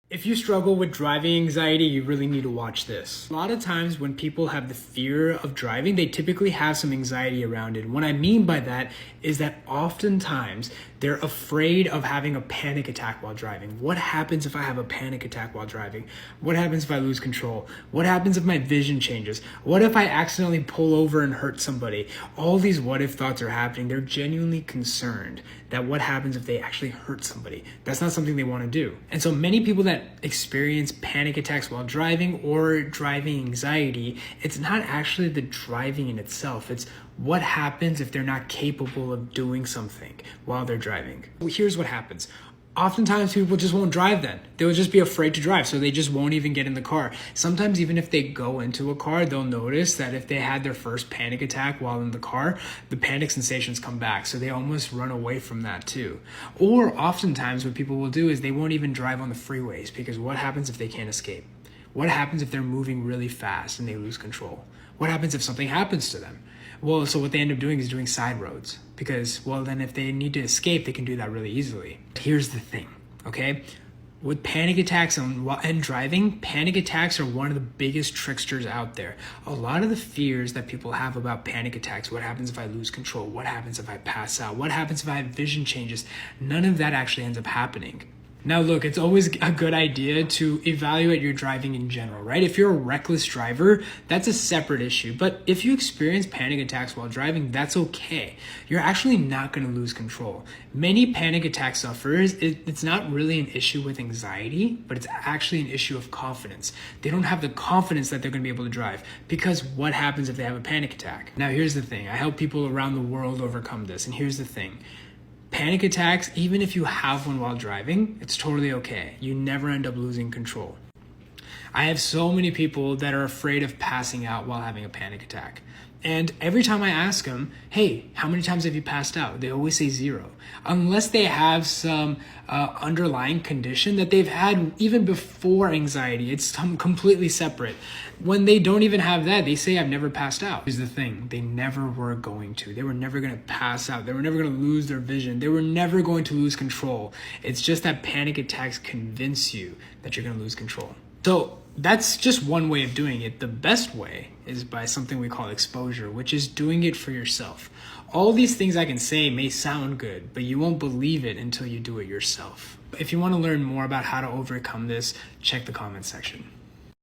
If you struggle with driving anxiety, you really need to watch this. A lot of times when people have the fear of driving, they typically have some anxiety around it. What I mean by that is that oftentimes they're afraid of having a panic attack while driving. What happens if I have a panic attack while driving? What happens if I lose control? What happens if my vision changes? What if I accidentally pull over and hurt somebody? All these what if thoughts are happening. They're genuinely concerned that what happens if they actually hurt somebody? That's not something they want to do. And so many people that experience panic attacks while driving or driving anxiety, it's not actually the driving in itself. It's what happens if they're not capable of doing something while they're driving. Well, here's what happens. Oftentimes people just won't drive then. They'll just be afraid to drive, so they just won't even get in the car. Sometimes even if they go into a car, they'll notice that if they had their first panic attack while in the car, the panic sensations come back, so they almost run away from that too. Or oftentimes what people will do is they won't even drive on the freeways, because what happens if they can't escape? What happens if they're moving really fast and they lose control? What happens if something happens to them? Well, so what they end up doing is doing side roads, because, well, then if they need to escape, they can do that really easily. Here's the thing, okay? With panic attacks and driving, panic attacks are one of the biggest tricksters out there. A lot of the fears that people have about panic attacks, what happens if I lose control? What happens if I pass out? What happens if I have vision changes? None of that actually ends up happening. Now look, it's always a good idea to evaluate your driving in general, right? If you're a reckless driver, that's a separate issue. But if you experience panic attacks while driving, that's okay. You're actually not going to lose control. Many panic attack sufferers, it's not really an issue with anxiety, but it's actually an issue of confidence. They don't have the confidence that they're going to be able to drive, because what happens if they have a panic attack? Now here's the thing. I help people around the world overcome this. And here's the thing. Panic attacks, even if you have one while driving, it's totally okay. You never end up losing control. I have so many people that are afraid of passing out while having a panic attack. And every time I ask them, hey, how many times have you passed out? They always say 0. Unless they have some underlying condition that they've had even before anxiety. It's completely separate. When they don't even have that, they say, I've never passed out. Here's the thing. They never were going to. They were never going to pass out. They were never going to lose their vision. They were never going to lose control. It's just that panic attacks convince you that you're going to lose control. So that's just one way of doing it. The best way is by something we call exposure, which is doing it for yourself. All these things I can say may sound good, but you won't believe it until you do it yourself. If you want to learn more about how to overcome this, check the comment section.